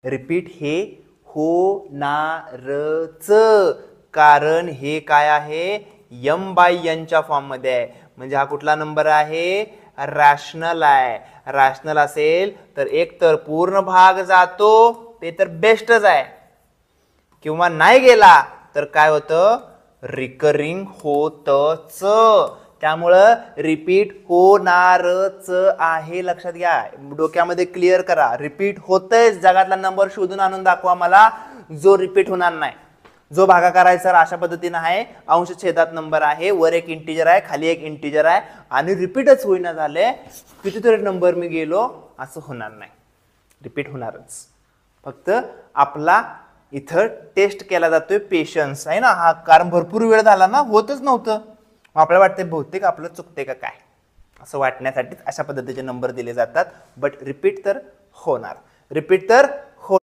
Repeat हे होणारच, कारण हे काय आहे, m बाय n च्या फॉर्म मध्ये आहे. म्हणजे हा कुठला नंबर आहे, रॅशनल आहे. रॅशनल असेल तर एक तर पूर्ण भाग जातो, ते तर बेस्टच आहे, किंवा नाही गेला तर काय होतं, रिकरिंग होतच. त्यामुळं रिपीट होणारच आहे, लक्षात घ्या, डोक्यामध्ये क्लिअर करा. रिपीट होतच, जगातला नंबर शोधून आणून दाखवा मला जो रिपीट होणार नाही. जो भागाकाराचा अशा पद्धतीने आहे, अंश छेदात नंबर आहे, वर एक इंटिजर आहे, खाली एक इंटिजर आहे, आणि रिपीटच होईना झाले, कितीतरी नंबर मी गेलो, असं होणार नाही. रिपीट होणारच. फक्त आपला इथं टेस्ट केला जातोय पेशन्स आहे ना, हा, कारण भरपूर वेळ झाला ना, होतच नव्हतं. आपल्याला वाटतंय बहुतेक आपलं चुकते का काय, असं वाटण्यासाठी अशा पद्धतीचे नंबर दिले जातात. बट रिपीट तर होणार, रिपीट तर